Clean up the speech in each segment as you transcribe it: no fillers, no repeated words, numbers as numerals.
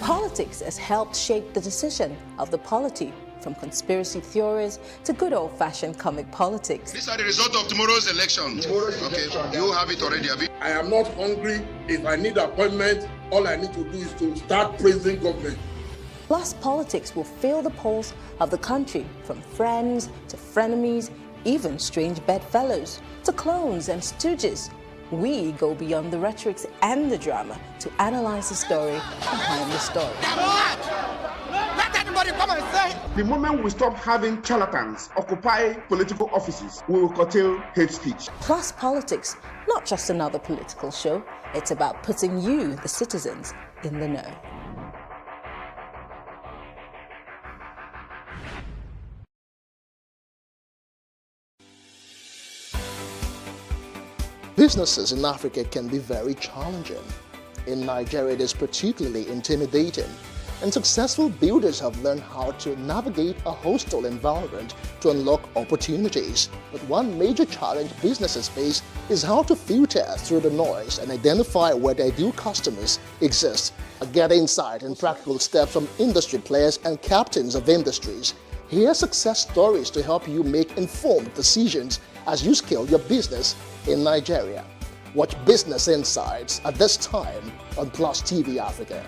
Politics has helped shape the decision of the polity, from conspiracy theories to good old-fashioned comic politics. These are the results of tomorrow's election. Okay, you have it already, Abi. I am not hungry. If I need appointment, all I need to do is to start praising government. Plus, politics will fill the polls of the country, from friends to frenemies, even strange bedfellows, to clones and stooges. We go beyond the rhetorics and the drama to analyze the story behind the story. Let anybody come and say. The moment we stop having charlatans occupy political offices, we will curtail hate speech. Plus Politics, not just another political show. It's about putting you, the citizens, in the know. Businesses in Africa can be very challenging. In Nigeria, it is particularly intimidating, and successful builders have learned how to navigate a hostile environment to unlock opportunities. But one major challenge businesses face is how to filter through the noise and identify where their ideal customers exist. Get insight and practical steps from industry players and captains of industries. Hear success stories to help you make informed decisions as you scale your business in Nigeria. Watch Business Insights at this time on PlusTvAfrica.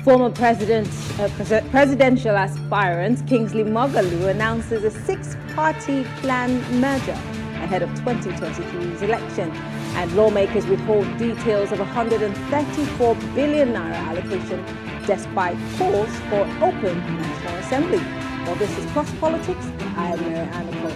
Former presidential aspirant Kingsley Moghalu announces a six-party plan merger ahead of 2023's election, and lawmakers withhold details of 134 billion naira allocation despite calls for open National Assembly. Well, this is Plus Politics. I am Mary Aniko.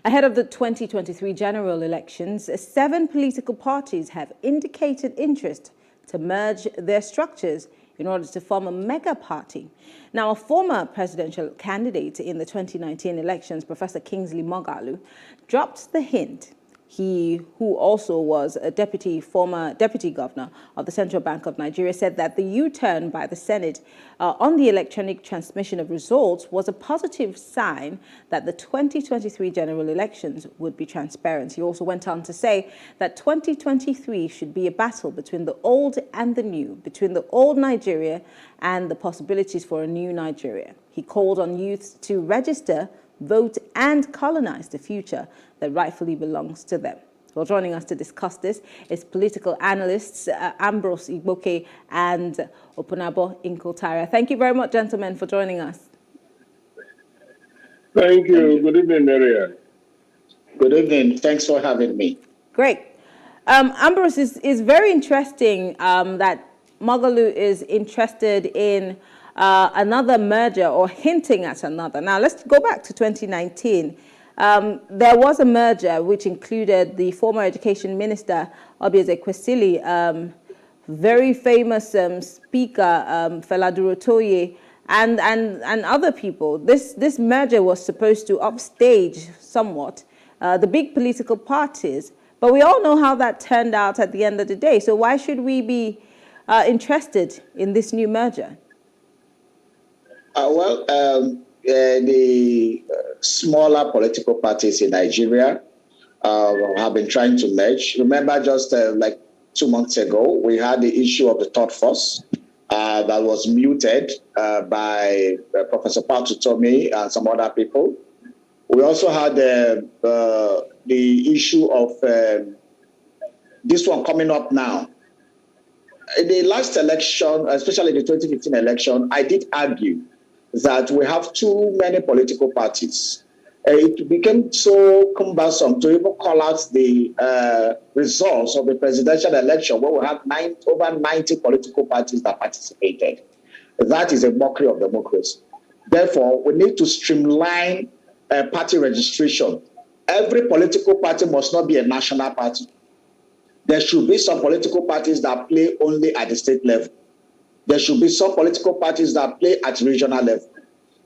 Ahead of the 2023 general elections, 7 political parties have indicated interest to merge their structures in order to form a mega party. Now, a former presidential candidate in the 2019 elections, Professor Kingsley Moghalu, dropped the hint. He, who also was a former deputy governor of the Central Bank of Nigeria, said that the U-turn by the Senate on the electronic transmission of results was a positive sign that the 2023 general elections would be transparent. He also went on to say that 2023 should be a battle between the old and the new, between the old Nigeria and the possibilities for a new Nigeria. He called on youth to register, vote and colonize the future that rightfully belongs to them. Well, joining us to discuss this is political analysts Ambrose Igboke and Opunabo Inkotara. Thank you very much, gentlemen, for joining us. Thank you. Good evening, Maria. Good evening. Thanks for having me. Great. Ambrose, is very interesting that Moghalu is interested in another merger, or hinting at another. Now, let's go back to 2019. There was a merger which included the former education minister, Obieze Kwesili, very famous speaker, Fela Durotoye, and other people. This merger was supposed to upstage somewhat the big political parties, but we all know how that turned out at the end of the day. So why should we be interested in this new merger? The smaller political parties in Nigeria have been trying to merge. Remember, just like 2 months ago, we had the issue of the third force that was muted by Professor Patutomi and some other people. We also had the issue of this one coming up now. In the last election, especially the 2015 election, I did argue that we have too many political parties it became so cumbersome to even call out the results of the presidential election, where we have over 90 political parties that participated. That is a mockery of democracy. Therefore, we need to streamline party registration. Every political party must not be a national party. There should be some political parties that play only at the state level. There should be some political parties that play at regional level.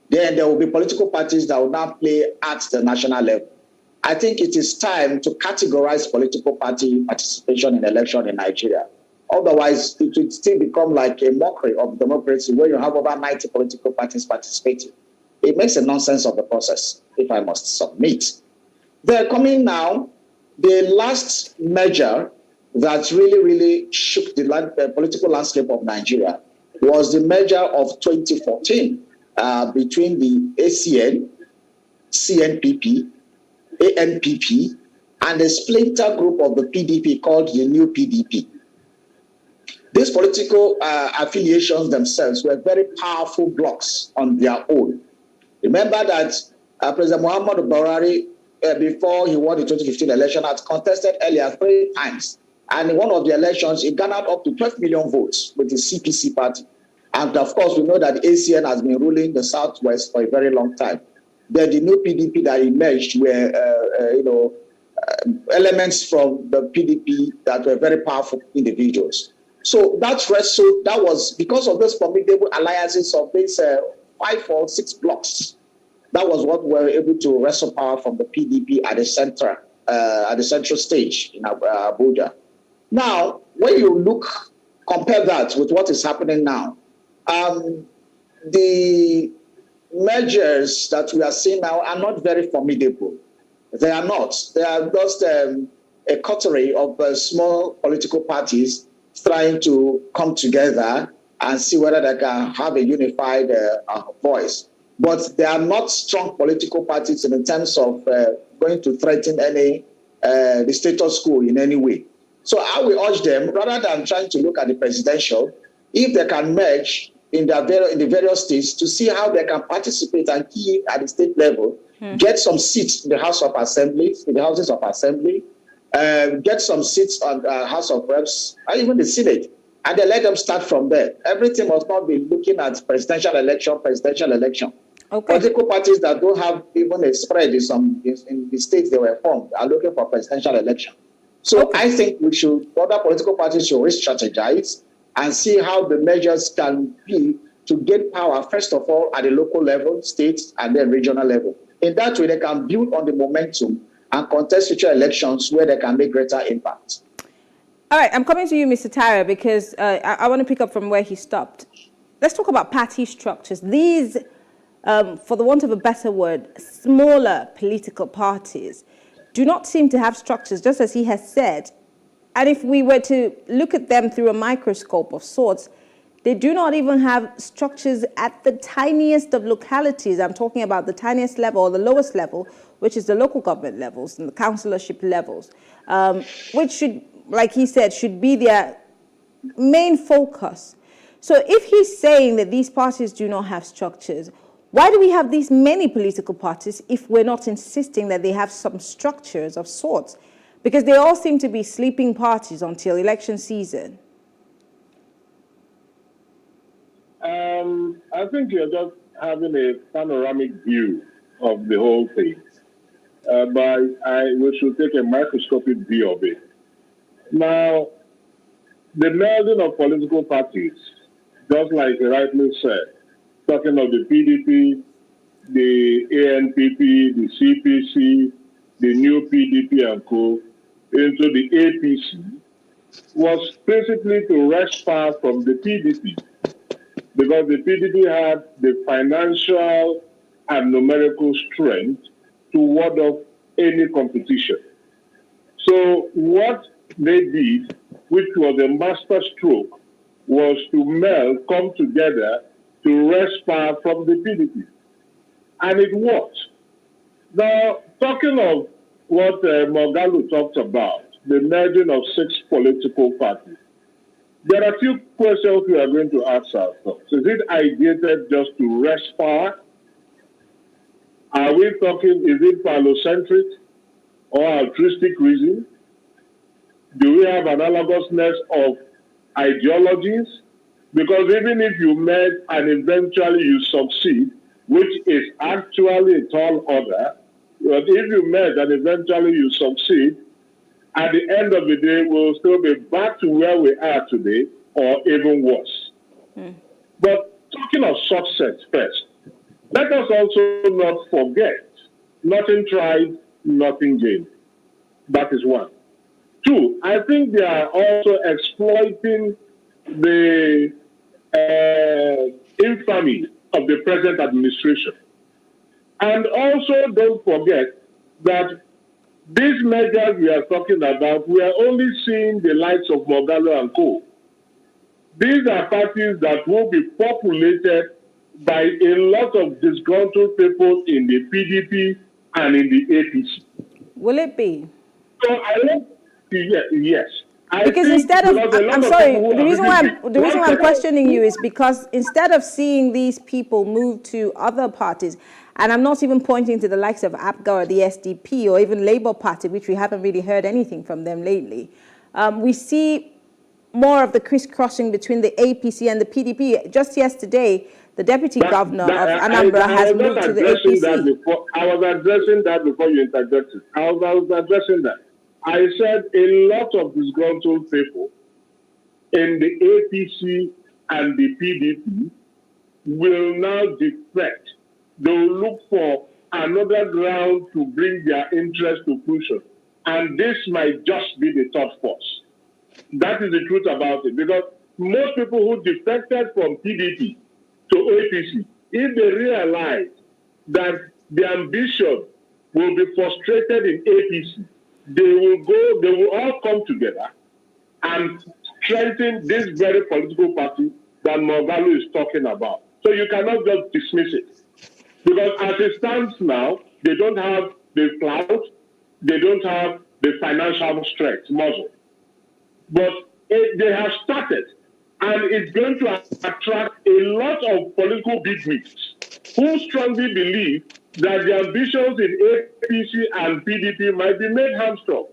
Then there will be political parties that will now play at the national level. I think it is time to categorize political party participation in election in Nigeria. Otherwise, it will still become like a mockery of democracy where you have over 90 political parties participating. It makes a nonsense of the process, if I must submit. They're coming now. The last measure that really shook the political landscape of Nigeria was the measure of 2014 between the ACN, CNPP, ANPP, and a splinter group of the PDP called the New PDP. These political affiliations themselves were very powerful blocks on their own. Remember that President Muhammadu Buhari, before he won the 2015 election, had contested earlier 3 times. And in one of the elections, he garnered up to 12 million votes with the CPC party. And of course, we know that the ACN has been ruling the Southwest for a very long time. Then the new PDP that emerged were, elements from the PDP that were very powerful individuals. So that was because of those formidable alliances of these 5 or 6 blocks. That was what we were able to wrestle power from the PDP at the central stage in Abuja. Now, when you compare that with what is happening now, the measures that we are seeing now are not very formidable. They are not. They are just a coterie of small political parties trying to come together and see whether they can have a unified voice. But they are not strong political parties in terms of going to threaten the status quo in any way. So I will urge them, rather than trying to look at the presidential, if they can merge in the various states to see how they can participate and key at the state level, get some seats in the Houses of Assembly, get some seats on the House of Reps, and even the Senate, and then let them start from there. Everything must not be looking at presidential election. Okay. Political parties that don't have even a spread in the states they were formed are looking for presidential election. So I think other political parties should re-strategize and see how the measures can be to get power, first of all, at the local level, states, and then regional level. In that way, they can build on the momentum and contest future elections where they can make greater impact. All right, I'm coming to you, Mr. Tyra, because I want to pick up from where he stopped. Let's talk about party structures. These, for the want of a better word, smaller political parties do not seem to have structures, just as he has said. And if we were to look at them through a microscope of sorts, they do not even have structures at the tiniest of localities. I'm talking about the tiniest level or the lowest level, which is the local government levels and the councillorship levels, which should, like he said, should be their main focus. So if he's saying that these parties do not have structures, why do we have these many political parties if we're not insisting that they have some structures of sorts? Because they all seem to be sleeping parties until election season. I think you're just having a panoramic view of the whole thing. But we should take a microscopic view of it. Now, the melding of political parties, just like you rightly said, talking of the PDP, the ANPP, the CPC, the new PDP and co, into the APC, was basically to wrest power from the PDP, because the PDP had the financial and numerical strength to ward off any competition. So what they did, which was a master stroke, was to come together to wrest power from the PDP. And it worked. Now, talking of what Moghalu talked about, the merging of 6 political parties, there are a few questions we are going to ask ourselves. Is it ideated just to wrest power? Are we talking, is it phallocentric or altruistic reason? Do we have analogousness of ideologies? Because even if you merge and eventually you succeed, which is actually a tall order, but if you merge and eventually you succeed, at the end of the day, we'll still be back to where we are today, or even worse. But talking of success first, let us also not forget, nothing tried, nothing gained. That is one. Two, I think they are also exploiting the infamy of the present administration. And also don't forget that these measures we are talking about, we are only seeing the likes of Mogalo and Co. These are parties that will be populated by a lot of disgruntled people in the PDP and in the APC. Will it be? So I think, yes. Because instead of, I'm sorry, the reason why I'm questioning you is because instead of seeing these people move to other parties, and I'm not even pointing to the likes of APGA or the SDP or even Labour Party, which we haven't really heard anything from them lately, we see more of the crisscrossing between the APC and the PDP. Just yesterday, the deputy governor of Anambra has moved to the APC. I was addressing that before you interjected. I was addressing that. I said a lot of disgruntled people in the APC and the PDP will now defect. They will look for another ground to bring their interest to fruition. And this might just be the third force. That is the truth about it. Because most people who defected from PDP to APC, if they realize that the ambition will be frustrated in APC, they will all come together and strengthen this very political party that Mogalo is talking about. So you cannot just dismiss it. Because as it stands now, they don't have the clout, they don't have the financial strength, muscle. But they have started, and it's going to attract a lot of political bigwigs who strongly believe that the ambitions in APC and PDP might be made hamstrung.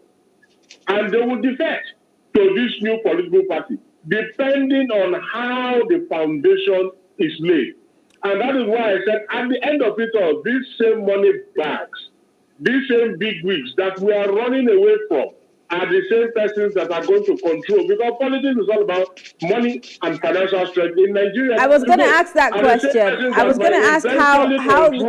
And they will defect to this new political party, depending on how the foundation is laid. And that is why I said, at the end of it all, these same money bags, these same bigwigs that we are running away from, are the same persons that are going to control, because politics is all about money and financial strength in Nigeria. I was going to ask that question. I was going to ask how the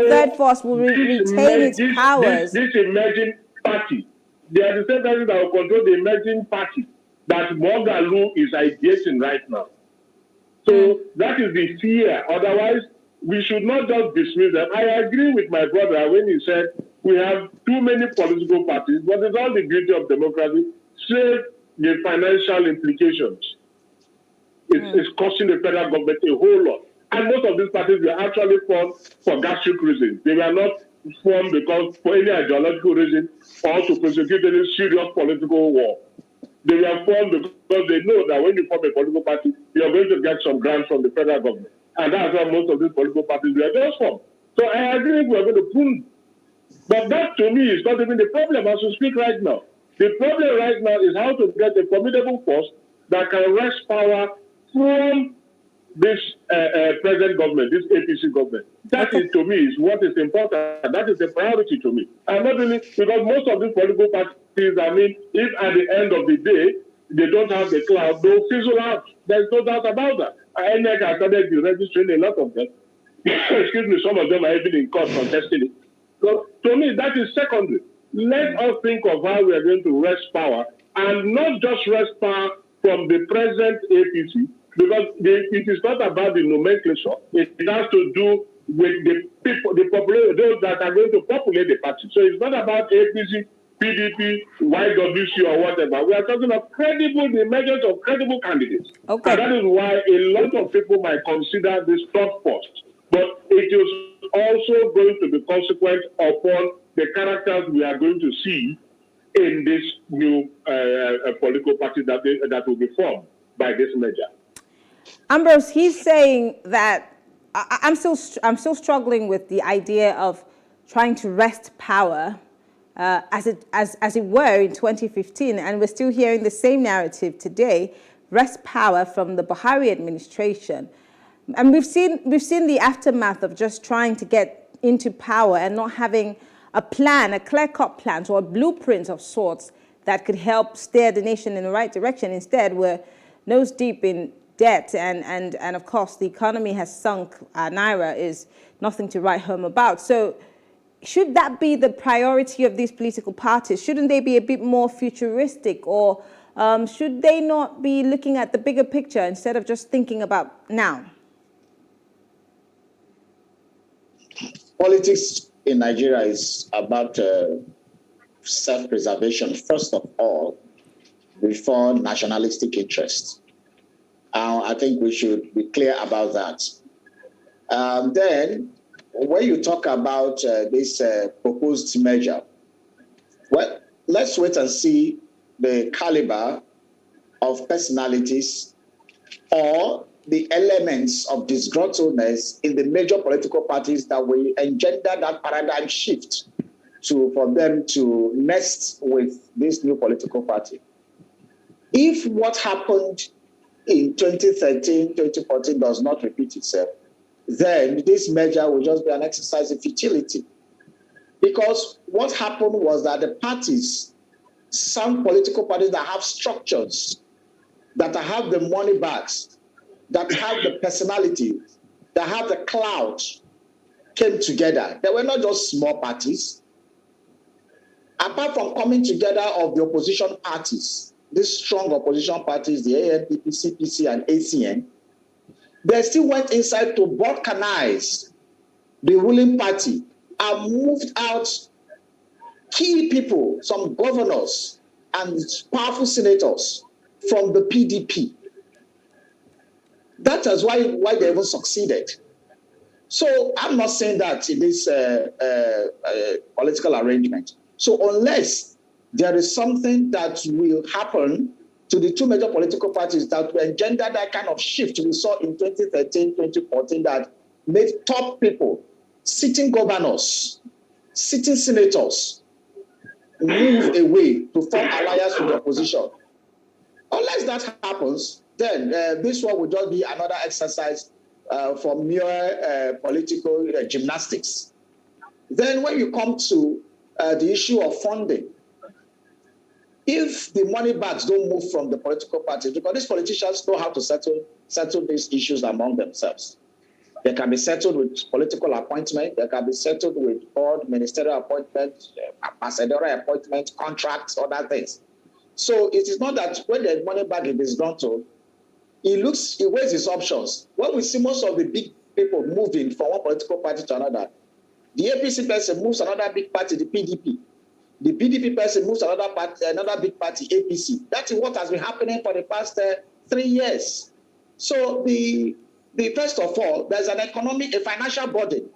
third force will retain its powers. This emerging party, they are the same persons that will control the emerging party that Mogalo is ideating right now. So that is the fear. Otherwise, we should not just dismiss them. I agree with my brother when he said we have too many political parties, but it's all the beauty of democracy, save the financial implications. It's costing the federal government a whole lot. And most of these parties were actually formed for gastric reasons. They were not formed because for any ideological reason or to prosecute any serious political war. They were formed because they know that when you form a political party, you are going to get some grants from the federal government. And that's why most of these political parties were just formed. So I agree we are going to prune. But that to me is not even the problem as we speak right now. The problem right now is how to get a formidable force that can wrest power from this present government, this APC government. That is, to me, is what is important. That is a priority to me. And not really, because most of these political parties, I mean, if at the end of the day, they don't have the cloud, they'll fizzle out. There's no doubt about that. INEC has started registering a lot of them. Excuse me, some of them are even in court contesting it. So to me, that is secondary. Let us think of how we are going to wrest power, and not just wrest power from the present APC, because it is not about the nomenclature. It has to do with the people, the population, those that are going to populate the party. So it's not about APC, PDP, YWC, or whatever. We are talking of credible, the emergence of credible candidates. Okay. And that is why a lot of people might consider this third force. But it is also going to be consequent upon the characters we are going to see in this new political party that will be formed by this measure. Ambrose, he's saying that I'm still struggling with the idea of trying to wrest power as it were in 2015, and we're still hearing the same narrative today, wrest power from the Buhari administration. And we've seen the aftermath of just trying to get into power and not having a plan, a clear-cut plan, or a blueprint of sorts that could help steer the nation in the right direction. Instead, we're nose deep in debt, and of course, the economy has sunk. Naira is nothing to write home about. So should that be the priority of these political parties? Shouldn't they be a bit more futuristic, or should they not be looking at the bigger picture instead of just thinking about now? Politics in Nigeria is about self-preservation, first of all, before nationalistic interest. I think we should be clear about that. Then, when you talk about this proposed measure, well, let's wait and see the caliber of personalities or the elements of disgruntledness in the major political parties that will engender that paradigm shift for them to nest with this new political party. If what happened in 2013, 2014 does not repeat itself, then this measure will just be an exercise in futility. Because what happened was that the parties, some political parties that have structures, that have the money bags, that have the personality, that have the clout, came together. They were not just small parties. Apart from coming together of the opposition parties, these strong opposition parties, the ANPP, CPC, and ACN, they still went inside to balkanize the ruling party and moved out key people, some governors and powerful senators from the PDP. That is why they even succeeded. So I'm not saying that in this political arrangement. So unless there is something that will happen to the two major political parties that will engender that kind of shift we saw in 2013, 2014, that made top people, sitting governors, sitting senators, move away to form alliance with the opposition. Unless that happens, then this one will just be another exercise for mere political gymnastics. Then when you come to the issue of funding, if the money bags don't move from the political parties, because these politicians know how to settle these issues among themselves. They can be settled with political appointment, they can be settled with board, ministerial appointment, ambassadorial appointment, contracts, other things. So it is not that when the money bag is disgruntled, he weighs his options. When we see most of the big people moving from one political party to another, the APC person moves another big party, the PDP. The PDP person moves another big party, APC. That is what has been happening for the past 3 years. So first of all, there's a financial burden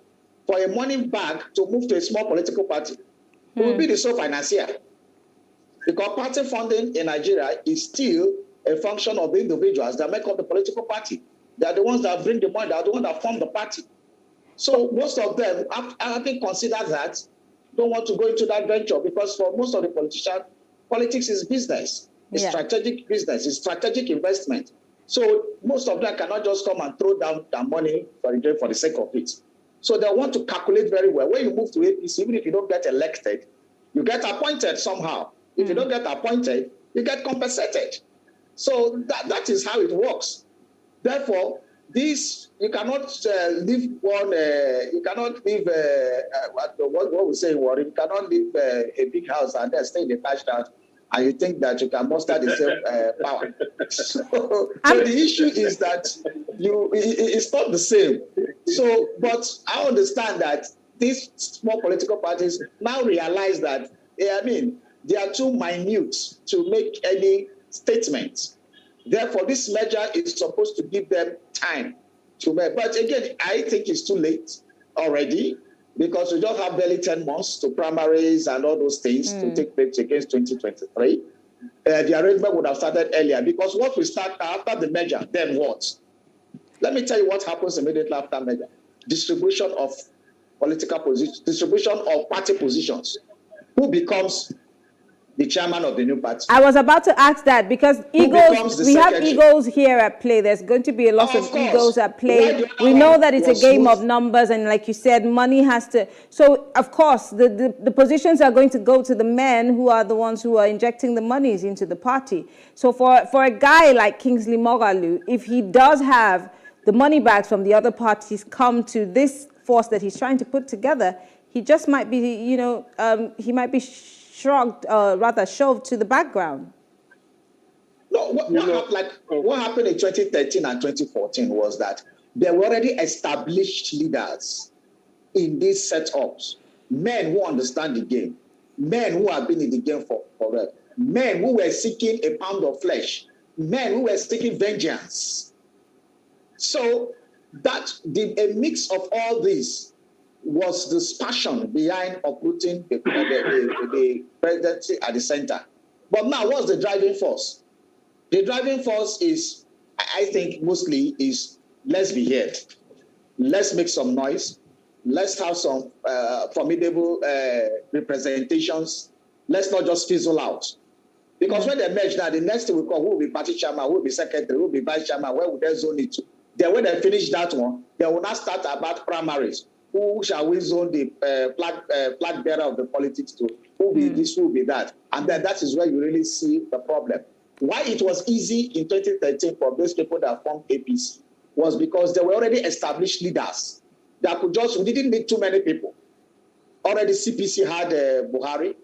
for a money bag to move to a small political party. Who will be the sole financier? Because party funding in Nigeria is still a function of the individuals that make up the political party. They are the ones that bring the money, they are the ones that form the party. So most of them, having considered that, don't want to go into that venture, because for most of the politicians, politics is business. It's strategic business. It's strategic investment. So most of them cannot just come and throw down their money for the sake of it. So they want to calculate very well. When you move to APC, even if you don't get elected, you get appointed somehow. If you don't get appointed, you get compensated. So that is how it works. Therefore, you cannot leave one. You cannot leave what we say in Warren. You cannot leave a big house and then stay in the thatched house, and you think that you can muster the same power. So the issue is that it's not the same. So, but I understand that these small political parties now realize that they are too minute to make any statement. Therefore, this measure is supposed to give them time to make. But again, I think it's too late already, because we just have barely 10 months to primaries and all those things to take place against 2023. The arrangement would have started earlier, because what we start after the measure, then what? Let me tell you what happens immediately after measure. Distribution of political position, distribution of party positions, who becomes the chairman of the new party? I was about to ask that because egos, we have egos here at play. There's going to be a lot of egos at play. We know that it's a game of numbers, and like you said, money has to. So, of course, the positions are going to go to the men who are the ones who are injecting the monies into the party. So for a guy like Kingsley Moghalu, if he does have the money bags from the other parties come to this force that he's trying to put together, he just might be, he might be shrugged, rather shoved to the background. No, what happened in 2013 and 2014 was that there were already established leaders in these setups, men who understand the game, men who have been in the game for forever, men who were seeking a pound of flesh, men who were seeking vengeance. So that a mix of all this was this passion behind uprooting the presidency at the center. But now, what's the driving force? The driving force is, I think, mostly is let's be heard. Let's make some noise. Let's have some formidable representations. Let's not just fizzle out. Because when they merge now, the next thing we call, who will be party chairman, who will be secretary, who will be vice chairman, where would they zone it to? Then when they finish that one, they will now start about primaries. Who shall we zone the flag bearer of the politics to? Who will be this, who will be that? And then that is where you really see the problem. Why it was easy in 2013 for those people that formed APC was because there were already established leaders that could we didn't need too many people. Already CPC had Buhari,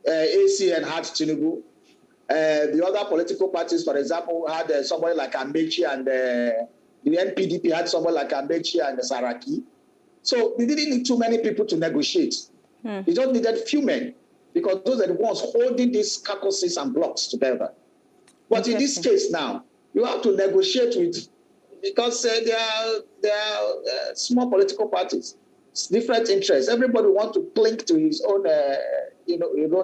ACN had Tinubu. The other political parties, for example, had somebody like Amechi, and the NPDP had somebody like Amechi and Saraki. So we didn't need too many people to negotiate. We just needed few men, because those are the ones holding these carcasses and blocks together. But in this case now, you have to negotiate with, because they are small political parties, different interests. Everybody wants to cling to his own,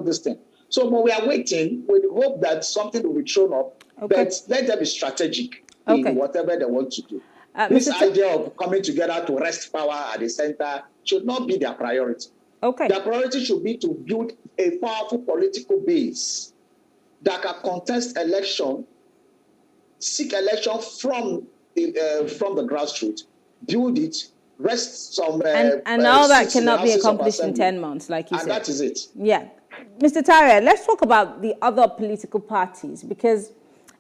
this thing. So when we are waiting, we hope that something will be thrown up, but let them be strategic in whatever they want to do. This idea of coming together to wrest power at the center should not be their priority. Their priority should be to build a powerful political base that can contest election, seek election from the grassroots, build it, rest some... and all that cannot be accomplished in 10 months, like you said. And that is it. Yeah. Mr. Tare, let's talk about the other political parties, because,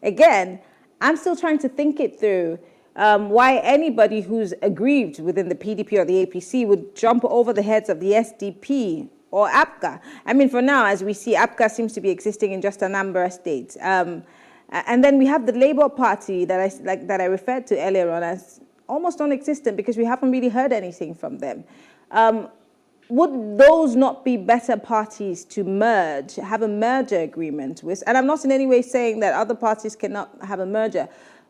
again, I'm still trying to think it through. Why anybody who's aggrieved within the PDP or the APC would jump over the heads of the SDP or APGA. I mean, for now, as we see, APGA seems to be existing in just a number of states. And then we have the Labour Party that I referred to earlier on as almost non-existent, because we haven't really heard anything from them. Would those not be better parties to merge, have a merger agreement with? And I'm not in any way saying that other parties cannot have a merger,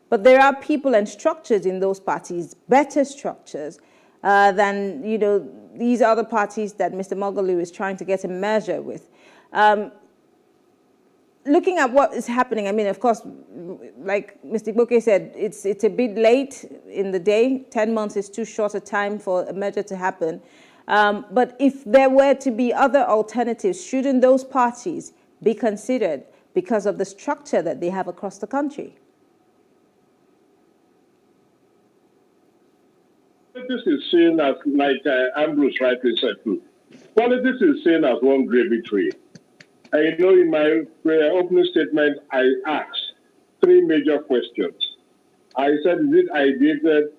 but there are people and structures in those parties, better structures than these other parties that Mr. Moghalu is trying to get a merger with. Looking at what is happening, I mean, of course, like Mr. Igboke said, it's a bit late in the day. 10 months is too short a time for a merger to happen. But if there were to be other alternatives, shouldn't those parties be considered because of the structure that they have across the country? Politics is seen as, like Ambrose rightly said too, politics is seen as one gravy tree. And in my opening statement, I asked three major questions. I said, is it ideated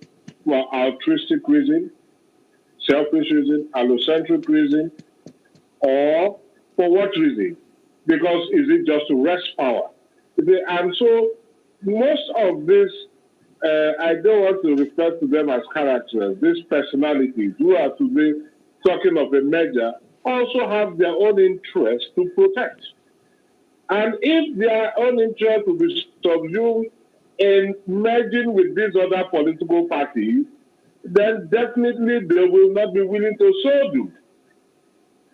for altruistic reason, selfish reason, allocentric reason, or for what reason? Because is it just to wrest power? And so most of this, I don't want to refer to them as characters. These personalities who are today talking of a merger also have their own interest to protect. And if their own interest will be subdued in merging with these other political parties, then definitely they will not be willing to so do.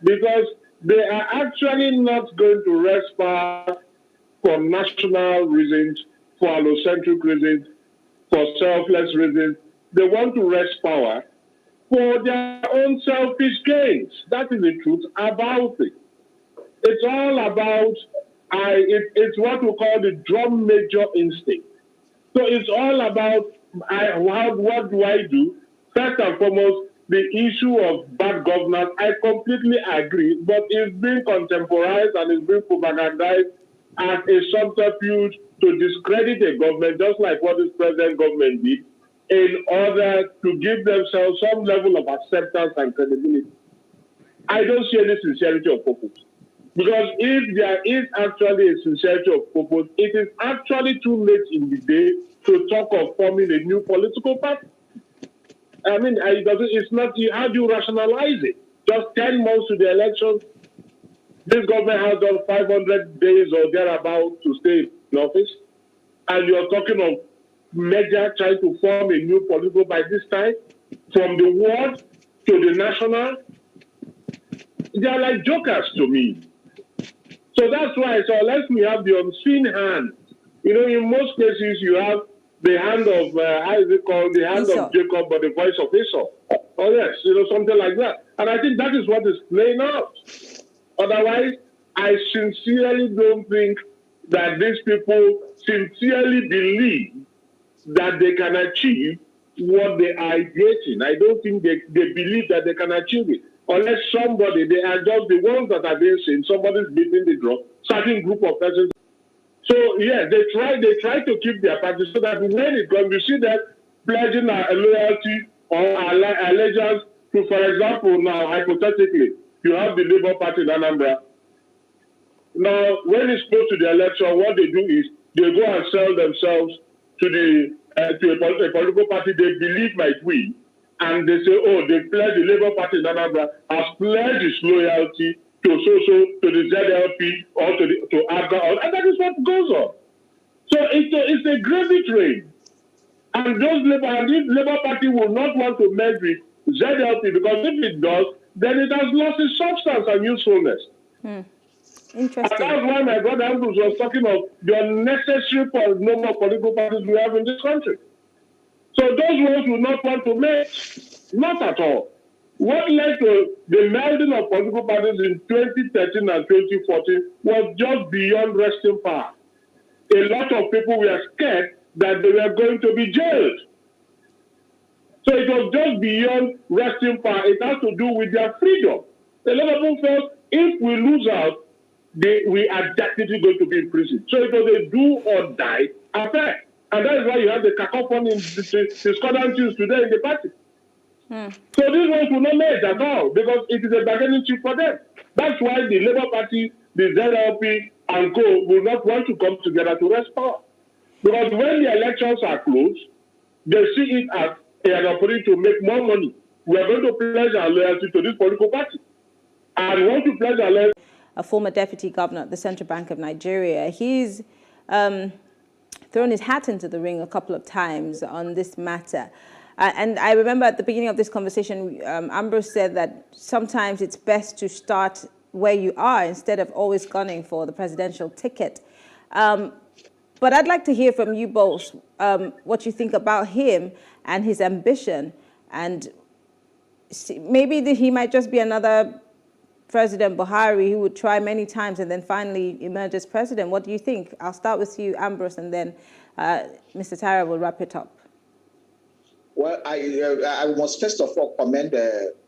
Because they are actually not going to wrest power for national reasons, for allocentric reasons, for selfless reasons. They want to wrest power for their own selfish gains. That is the truth about it. It's all about, it's what we call the drum major instinct. So it's all about what do I do? First and foremost, the issue of bad governance, I completely agree, but it's being contemporized and it's being propagandized as a subterfuge to discredit a government, just like what this present government did, in order to give themselves some level of acceptance and credibility. I don't see any sincerity of purpose. Because if there is actually a sincerity of purpose, it is actually too late in the day to talk of forming a new political party. I mean, it's not, how do you rationalize it? Just 10 months to the election, this government has done 500 days or thereabout to stay in office, and you're talking of measure trying to form a new political by this time, from the ward to the national. They are like jokers to me. So that's why, so unless we have the unseen hand, in most cases you have the hand of, how is it called? The hand Esau. of Jacob, but the voice of Esau. Oh yes, something like that. And I think that is what is playing out. Otherwise, I sincerely don't think that these people sincerely believe that they can achieve what they are ideating. I don't think they believe that they can achieve it. Unless somebody, they are just the ones that are being seen, somebody's beating the drum, certain group of persons. So, yeah, they try to keep their party so that when it comes, you see them pledging a loyalty or allegiance to, for example, now, hypothetically, you have the Labour Party in Anambra. Now, when it's close to the election, what they do is they go and sell themselves to a political party they believe might win. And they say, oh, they pledge, the Labour Party in Anambra has pledged its loyalty to the ZLP or to ABGA, and that is what goes on. So it's a gravy train. And this Labour Party will not want to merge with ZLP, because if it does, then it has lost its substance and usefulness. Interesting. And that's why my brother Andrews was talking of the unnecessary number of political parties we have in this country. So those ones will not want to merge. Not at all. What led to the melding of political parties in 2013 and 2014 was just beyond resting power. A lot of people were scared that they were going to be jailed. So it was just beyond resting power. It has to do with their freedom. A lot of people felt if we lose out, we are definitely going to be in prison. So it was a do or die affair. And that is why you have the cacophony in discordant tunes today in the party. So these ones will not merge at all, because it is a bargaining chip for them. That's why the Labour Party, the ZLP, and co will not want to come together to rest power. Because when the elections are closed, they see it as an opportunity to make more money. We are going to pledge our loyalty to this political party. And once you pledge our loyalty... A former deputy governor at the Central Bank of Nigeria, he's thrown his hat into the ring a couple of times on this matter. And I remember at the beginning of this conversation, Ambrose said that sometimes it's best to start where you are instead of always gunning for the presidential ticket. But I'd like to hear from you both what you think about him and his ambition. And maybe he might just be another President Buhari who would try many times and then finally emerge as president. What do you think? I'll start with you, Ambrose, and then Mr. Tara will wrap it up. Well, I must first of all commend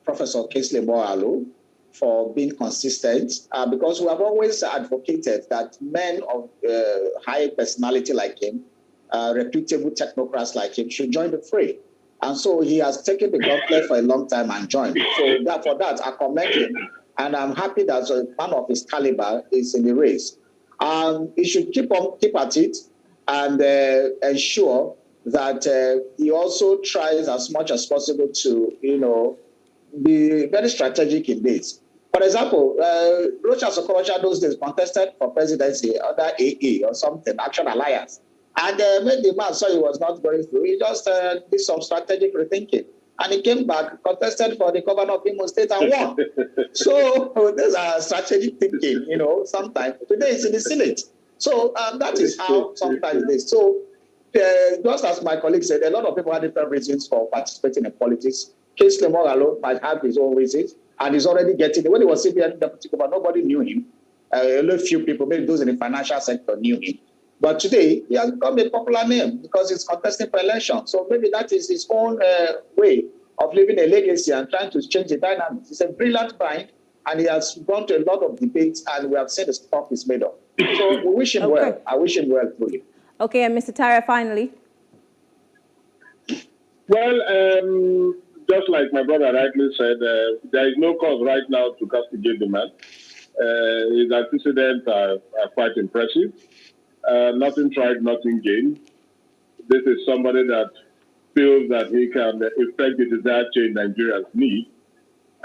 Professor Kingsley Moghalu for being consistent, because we have always advocated that men of high personality like him, reputable technocrats like him, should join the fray. And so he has taken the gauntlet for a long time and joined. So for that, I commend him. And I'm happy that a man of his caliber is in the race. He should keep at it and ensure that he also tries as much as possible to, be very strategic in this. For example, Rochas Okorocha those days contested for presidency under AA or something, Action Alliance. And when the man saw he was not going through, he just did some strategic rethinking. And he came back, contested for the governor of Imo State and won. So there's a strategic thinking, sometimes. Today it's in the Senate. So that is how sometimes it is. So just as my colleague said, a lot of people have different reasons for participating in politics. Kingsley Moghalu might have his own reasons, and he's already getting, when he was CBN deputy governor, nobody knew him. Only a few people, maybe those in the financial sector, knew him. But today, he has become a popular name because he's contesting for election. So maybe that is his own way of leaving a legacy and trying to change the dynamics. He's a brilliant mind, and he has gone to a lot of debates, and we have seen the stuff he's made of. So we wish him well. I wish him well, truly. Okay, and Mr. Tara, finally. Well, just like my brother rightly said, there is no cause right now to castigate the man. His antecedents are quite impressive. Nothing tried, nothing gained. This is somebody that feels that he can effect the desired change Nigerians need.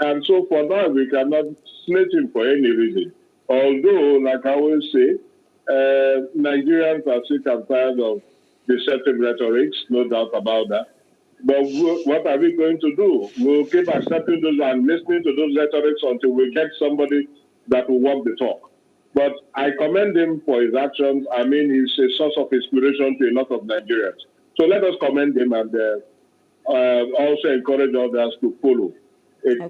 And so for now, we cannot slate him for any reason. Although, like I always say, Nigerians are sick and tired of deceptive rhetorics, no doubt about that. But what are we going to do? We'll keep accepting those and listening to those rhetorics until we get somebody that will walk the talk. But I commend him for his actions. I mean, he's a source of inspiration to a lot of Nigerians. So let us commend him and also encourage others to follow.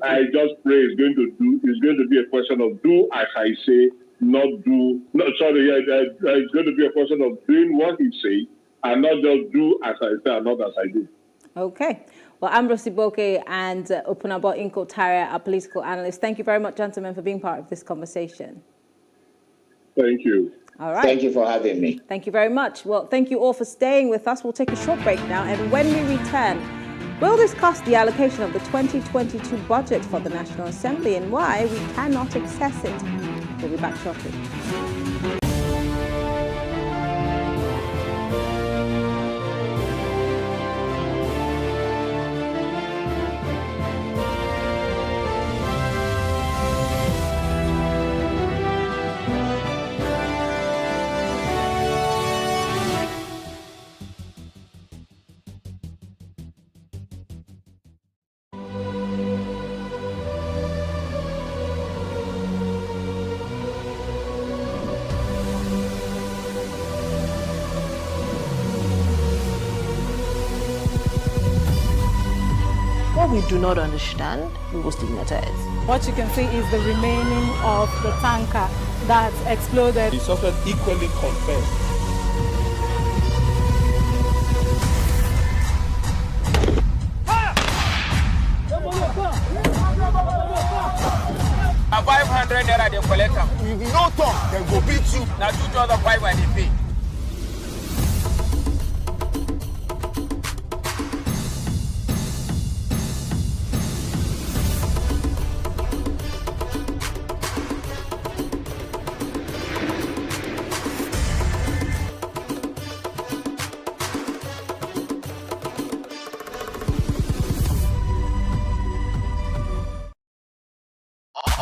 I just pray it's going to be a question of do as I say, not do. No, sorry, it's going to be a question of doing what he says and not just do as I say and not as I do. Okay. Well, Ambrose Iboke and Opunabo Inko Tara, our political analyst, thank you very much, gentlemen, for being part of this conversation. Thank you. All right. Thank you for having me. Thank you very much. Well, thank you all for staying with us. We'll take a short break now, and when we return, we'll discuss the allocation of the 2022 budget for the National Assembly and why we cannot access it. We'll be back shortly. What we do not understand, we will stigmatize. What you can see is the remaining of the tanker that exploded. The suspect equally confessed. A 500 naira they collect them. If you no talk, they go beat you. Now 2,500 and they pay.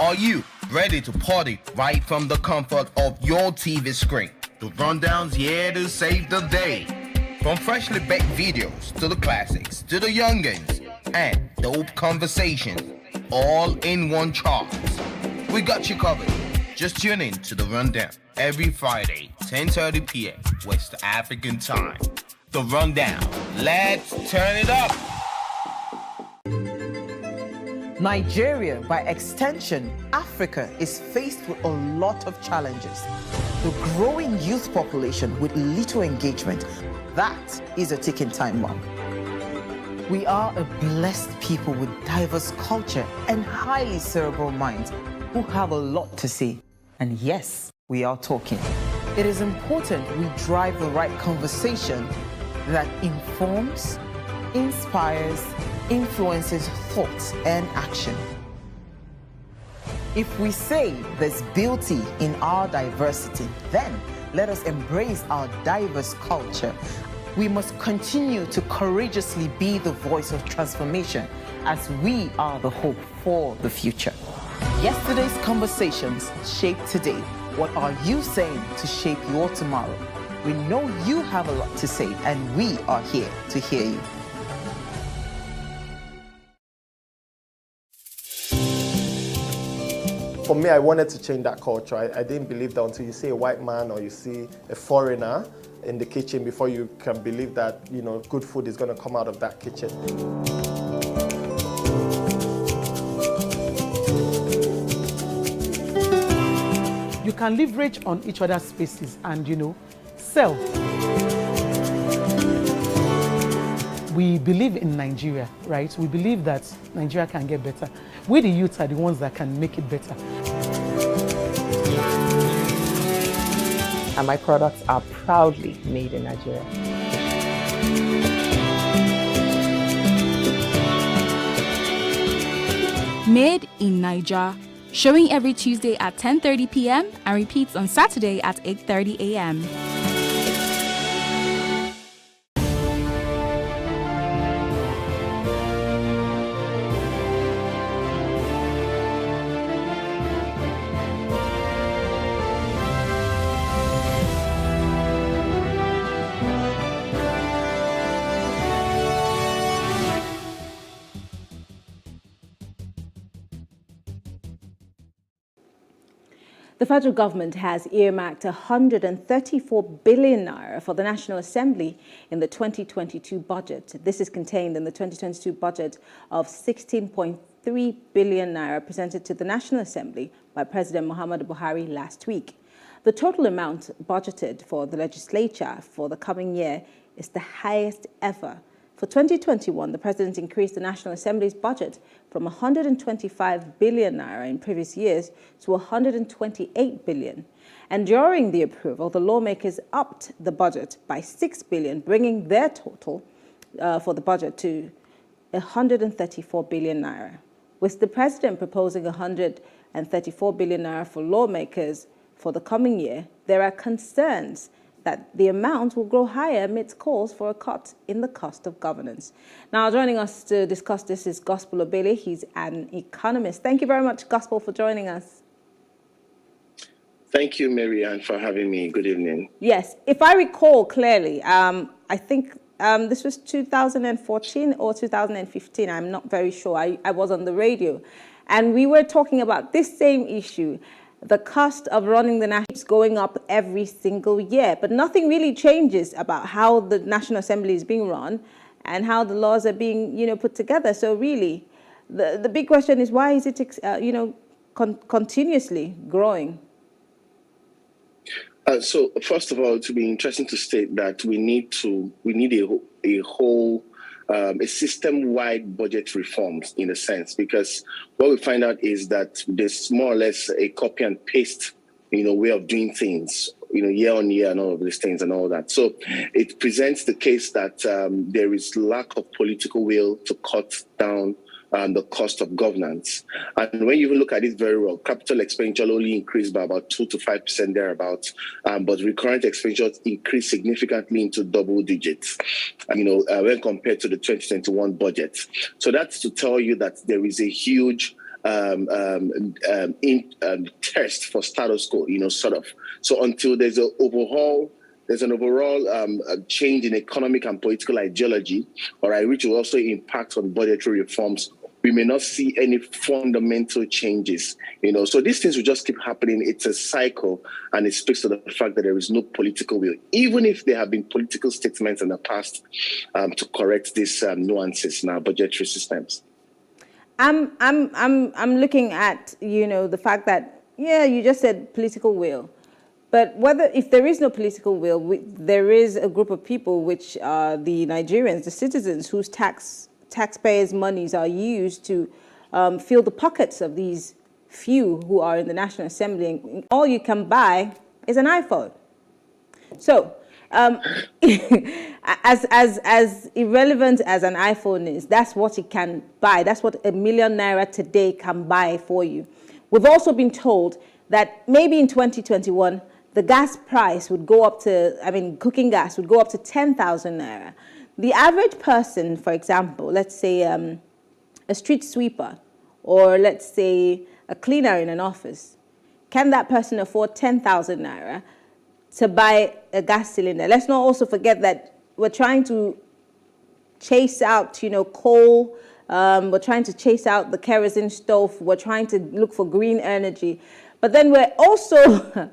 Are you ready to party right from the comfort of your TV screen? The Rundown's here to save the day. From freshly baked videos to the classics to the youngins and dope conversations, all in one chart. We got you covered. Just tune in to The Rundown every Friday, 10:30 p.m. West African time. The Rundown. Let's turn it up. Nigeria, by extension, Africa, is faced with a lot of challenges. The growing youth population with little engagement, that is a ticking time bomb. We are a blessed people with diverse culture and highly cerebral minds who have a lot to say. And yes, we are talking. It is important we drive the right conversation that informs, inspires, influences thoughts and action. If we say there's beauty in our diversity, then let us embrace our diverse culture. We must continue to courageously be the voice of transformation as we are the hope for the future. Yesterday's conversations shape today. What are you saying to shape your tomorrow? We know you have a lot to say, and we are here to hear you. For me, I wanted to change that culture. I didn't believe that until you see a white man or you see a foreigner in the kitchen before you can believe that, good food is going to come out of that kitchen. can leverage on each other's spaces and, sell. We believe in Nigeria, right? We believe that Nigeria can get better. We, the youth, are the ones that can make it better. And my products are proudly made in Nigeria. Made in Niger, showing every Tuesday at 10:30 p.m. and repeats on Saturday at 8:30 a.m. The federal government has earmarked 134 billion naira for the National Assembly in the 2022 budget. This is contained in the 2022 budget of 16.3 billion naira presented to the National Assembly by President Muhammadu Buhari last week. The total amount budgeted for the legislature for the coming year is the highest ever. For 2021, the President increased the National Assembly's budget from 125 billion naira in previous years to 128 billion. And during the approval, the lawmakers upped the budget by 6 billion, bringing their total for the budget to 134 billion naira. With the President proposing 134 billion naira for lawmakers for the coming year, there are concerns that the amount will grow higher amidst calls for a cut in the cost of governance. Now, joining us to discuss this is Gospel Obele. He's an economist. Thank you very much, Gospel, for joining us. Thank you, Marianne, for having me. Good evening. Yes, if I recall clearly, I think this was 2014 or 2015. I'm not very sure. I was on the radio, and we were talking about this same issue. The cost of running the national is going up every single year, but nothing really changes about how the National Assembly is being run and how the laws are being, put together. So really, the big question is, why is it, continuously growing? So first of all, it would be interesting to state that we need a whole a system-wide budget reforms in a sense, because what we find out is that there's more or less a copy and paste, way of doing things, year on year and all of these things and all that. So it presents the case that there is lack of political will to cut down the cost of governance. And when you look at it very well, capital expenditure only increased by about 2 to 5% thereabouts, but recurrent expenditures increased significantly into double digits, when compared to the 2021 budget. So that's to tell you that there is a huge thirst for status quo, sort of. So until there's an overall change in economic and political ideology, which will also impact on budgetary reforms, we may not see any fundamental changes, So these things will just keep happening. It's a cycle, and it speaks to the fact that there is no political will, even if there have been political statements in the past to correct these nuances in our budgetary systems. I'm looking at, the fact that, you just said political will. But if there is no political will, there is a group of people, which are the Nigerians, the citizens, whose taxpayers' monies are used to fill the pockets of these few who are in the National Assembly. And all you can buy is an iPhone. So, as irrelevant as an iPhone is, that's what it can buy. That's what ₦1 million today can buy for you. We've also been told that maybe in 2021, the gas price would go up to, cooking gas would go up to 10,000 naira. The average person, for example, let's say a street sweeper, or let's say a cleaner in an office, can that person afford 10,000 naira to buy a gas cylinder? Let's not also forget that we're trying to chase out, coal. We're trying to chase out the kerosene stove. We're trying to look for green energy. But then we're also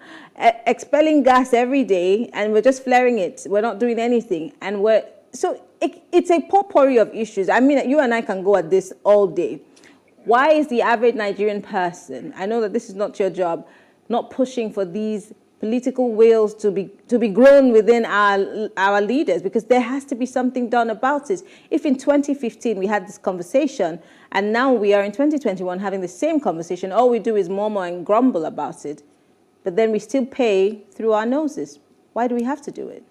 expelling gas every day, and we're just flaring it. We're not doing anything. And so it's a potpourri of issues. You and I can go at this all day. Why is the average Nigerian person, I know that this is not your job, not pushing for these political wills to be grown within our leaders, because there has to be something done about it. If in 2015 we had this conversation and now we are in 2021 having the same conversation, all we do is murmur and grumble about it, but then we still pay through our noses. Why do we have to do it?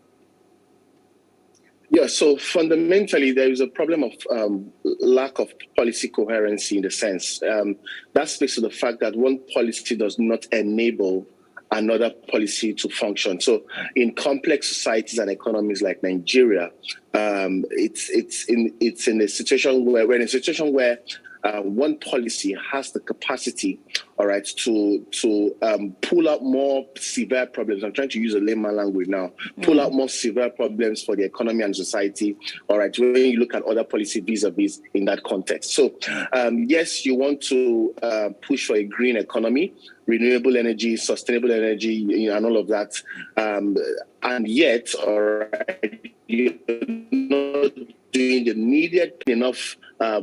Yeah, so fundamentally, there is a problem of lack of policy coherency in the sense. That speaks to the fact that one policy does not enable another policy to function. So in complex societies and economies like Nigeria, it's in a situation where we're in a situation where one policy has the capacity, all right, to pull out more severe problems. I'm trying to use a layman language now. Pull out more severe problems for the economy and society, all right, when you look at other policy vis-a-vis in that context. So, yes, you want to push for a green economy, renewable energy, sustainable energy, you know, and all of that. And yet, all right, you're not doing the needed enough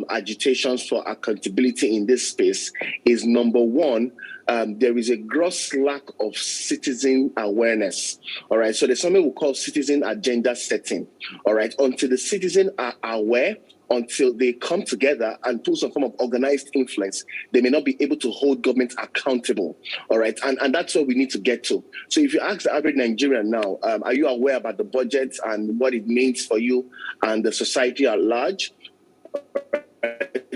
agitations for accountability in this space is number one. There is a gross lack of citizen awareness. All right. So there's something we call citizen agenda setting. All right. Until the citizens are aware, until they come together and put some form of organized influence, they may not be able to hold government accountable. All right. And that's what we need to get to. So if you ask the average Nigerian now, are you aware about the budget and what it means for you and the society at large?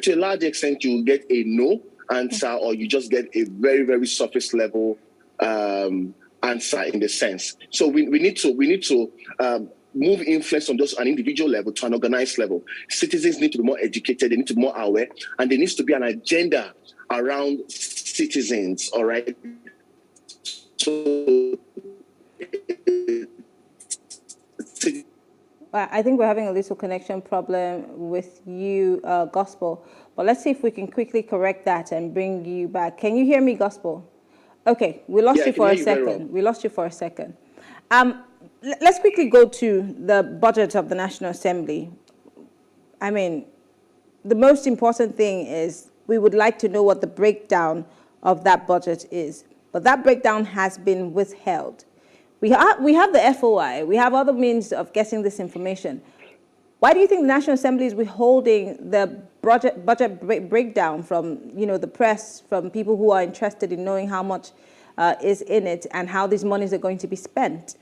To a large extent, you will get a no answer, or you just get a very, very surface level answer in the sense. So we need to move influence from just an individual level to an organized level. Citizens need to be more educated, they need to be more aware, and there needs to be an agenda around citizens, all right? So I think we're having a little connection problem with you, Gospel. But let's see if we can quickly correct that and bring you back. Can you hear me, Gospel? Okay, we lost you for a second. We lost you for a second. Let's quickly go to the budget of the National Assembly. I mean, the most important thing is we would like to know what the breakdown of that budget is. But that breakdown has been withheld. We have the FOI. We have other means of getting this information. Why do you think the National Assembly is withholding the budget breakdown from, you know, the press, from people who are interested in knowing how much is in it and how these monies are going to be spent?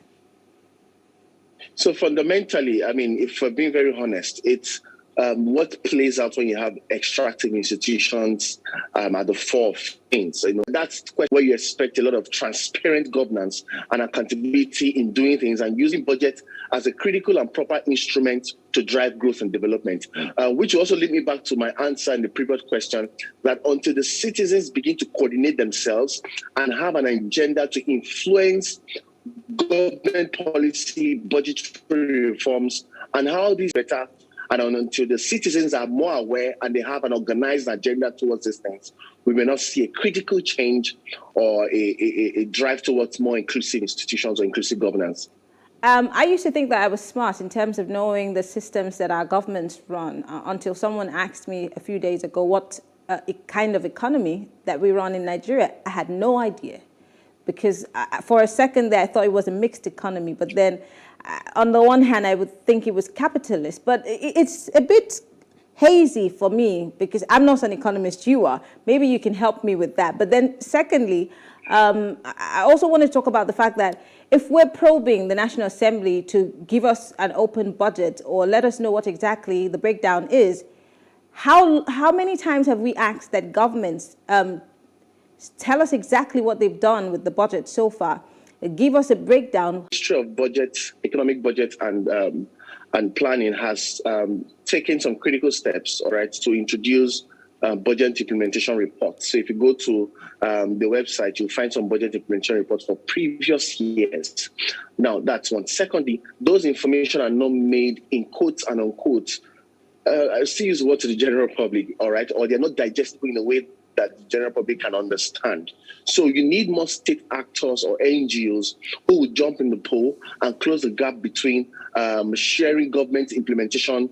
So fundamentally, I mean, if we're being very honest, it's what plays out when you have extractive institutions at the fore of things. You know, that's where you expect a lot of transparent governance and accountability in doing things and using budget as a critical and proper instrument to drive growth and development, which will also lead me back to my answer in the previous question, that until the citizens begin to coordinate themselves and have an agenda to influence government policy, budgetary reforms, and how these better, and until the citizens are more aware and they have an organized agenda towards these things, we may not see a critical change or a drive towards more inclusive institutions or inclusive governance. I used to think that I was smart in terms of knowing the systems that our governments run until someone asked me a few days ago what kind of economy that we run in Nigeria. I had no idea, because for a second there I thought it was a mixed economy, but then on the one hand I would think it was capitalist, but it's a bit hazy for me because I'm not an economist, you are. Maybe you can help me with that. But then secondly, I also want to talk about the fact that if we're probing the National Assembly to give us an open budget or let us know what exactly the breakdown is, how many times have we asked that governments tell us exactly what they've done with the budget so far? Give us a breakdown. The Ministry of Budget, Economic Budget and Planning has taken some critical steps, all right, to introduce budget implementation reports. So if you go to the website, you'll find some budget implementation reports for previous years. Now, that's one. Secondly, those information are not made in quotes and unquotes. I still use the word to the general public, all right, or they're not digestible in a way that the general public can understand. So you need more state actors or NGOs who will jump in the pool and close the gap between sharing government implementation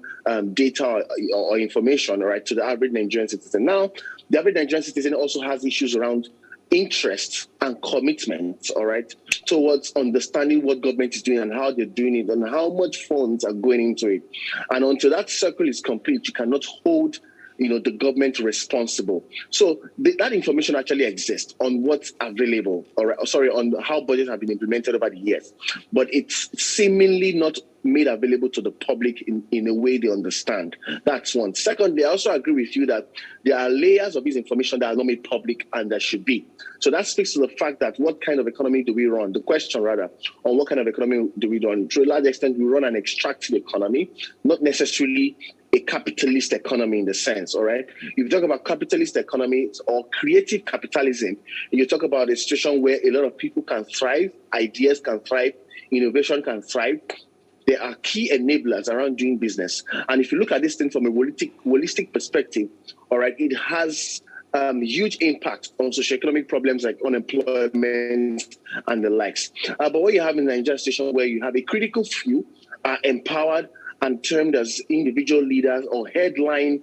data or information, all right, to the average Nigerian citizen. Now, the average Nigerian citizen also has issues around interest and commitment, all right, towards understanding what government is doing and how they're doing it and how much funds are going into it. And until that circle is complete, you cannot hold the government responsible. So that information actually exists on what's available, on how budgets have been implemented over the years. But it's seemingly not made available to the public in a way they understand. That's one. Secondly, I also agree with you that there are layers of this information that are not made public and that should be. So that speaks to the fact that what kind of economy do we run? The question rather, on what kind of economy do we run? To a large extent, we run an extractive economy, not necessarily a capitalist economy in the sense, all right? If you talk about capitalist economy or creative capitalism, you talk about a situation where a lot of people can thrive, ideas can thrive, innovation can thrive. There are key enablers around doing business. And if you look at this thing from a holistic perspective, all right, it has huge impact on socioeconomic problems like unemployment and the likes. But what you have in Nigeria situation where you have a critical few are empowered and termed as individual leaders or headline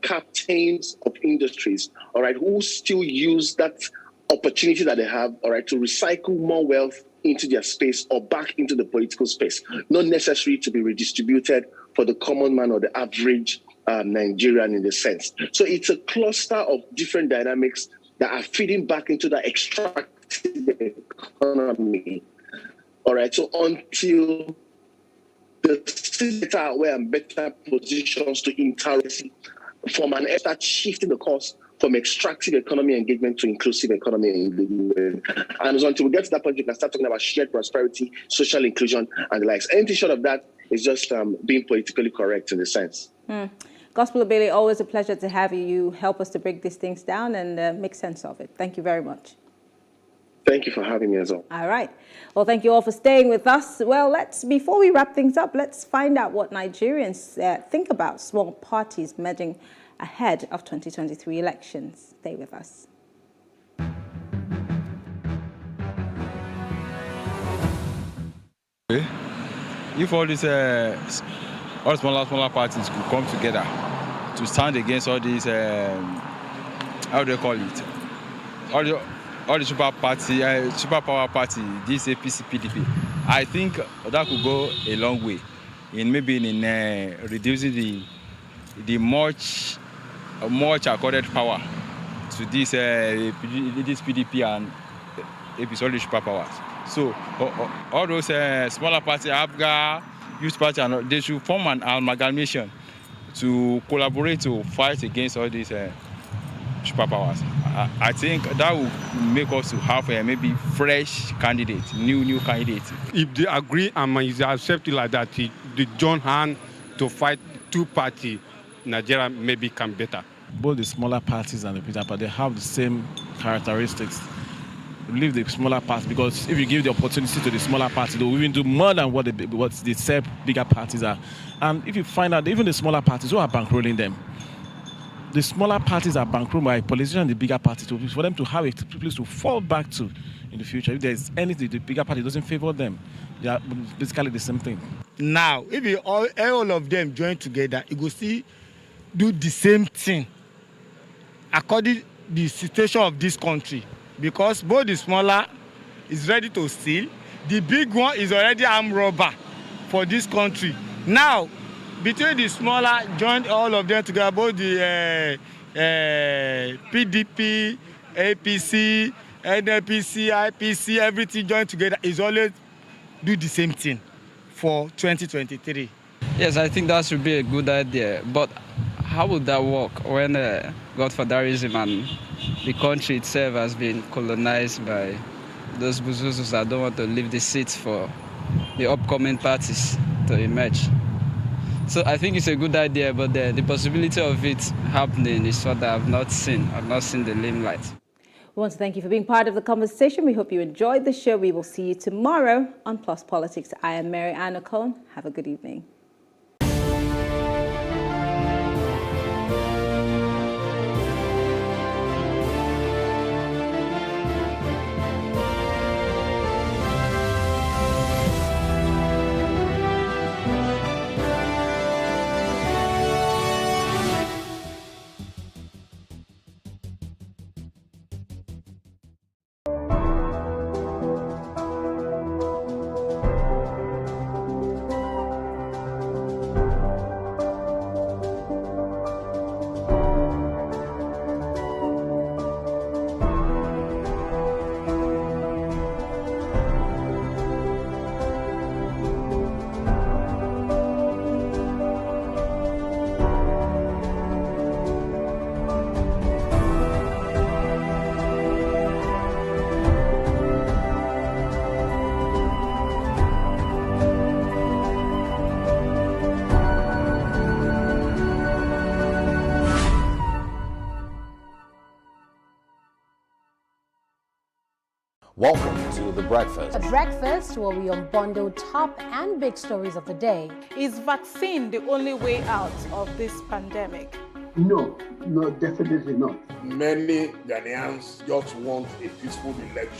captains of industries, all right, who still use that opportunity that they have, all right, to recycle more wealth into their space or back into the political space, not necessarily to be redistributed for the common man or the average Nigerian in the sense. So it's a cluster of different dynamics that are feeding back into that extractive economy, all right, so until the cities are aware and better positions to interact from an start shifting the course from extractive economy engagement to inclusive economy engagement. And so until we get to that point, you can start talking about shared prosperity, social inclusion, and the likes. Anything short of that is just being politically correct in a sense. Gospel Billy, always a pleasure to have you. You help us to break these things down and make sense of it. Thank you very much. Thank you for having me as well. All right. Well, thank you all for staying with us. Well, before we wrap things up, let's find out what Nigerians think about small parties merging ahead of 2023 elections. Stay with us. If all these all smaller parties could come together to stand against all these, how do they call it? All the super power party, this APC, PDP, I think that could go a long way in reducing the much accorded power to this PDP and APC, all the super powers. So all those smaller parties, ABGA, Youth Party, and they should form an amalgamation to collaborate to fight against all these superpowers. I think that will make us to have maybe fresh candidates, new candidates. If they agree and accept it like that, they join hands to fight two-party, Nigeria maybe can better. Both the smaller parties and the bigger parties, they have the same characteristics. Leave the smaller parties, because if you give the opportunity to the smaller parties, they will even do more than what the said bigger parties are. And if you find out even the smaller parties who are bankrolling them, the smaller parties are bankrolling by politicians and the bigger parties for them to have a place to fall back to in the future. If there's anything the bigger party doesn't favor them, they are basically the same thing. Now, if all of them join together, it will still do the same thing according to the situation of this country. Because both the smaller is ready to steal, the big one is already armed robber for this country. Now, between the smaller, join all of them together, both the PDP, APC, NLPC, IPC, everything joined together is always do the same thing for 2023. Yes, I think that should be a good idea. But how would that work when Godfatherism and the country itself has been colonized by those buzuzus that don't want to leave the seats for the upcoming parties to emerge? So I think it's a good idea, but the possibility of it happening is what I've not seen. I've not seen the limelight. We want to thank you for being part of the conversation. We hope you enjoyed the show. We will see you tomorrow on Plus Politics. I am Mary Ann O'Connell. Have a good evening. Welcome to The Breakfast. A breakfast where we unbundle top and big stories of the day. Is vaccine the only way out of this pandemic? No, definitely not. Many Ghanaians just want a peaceful election.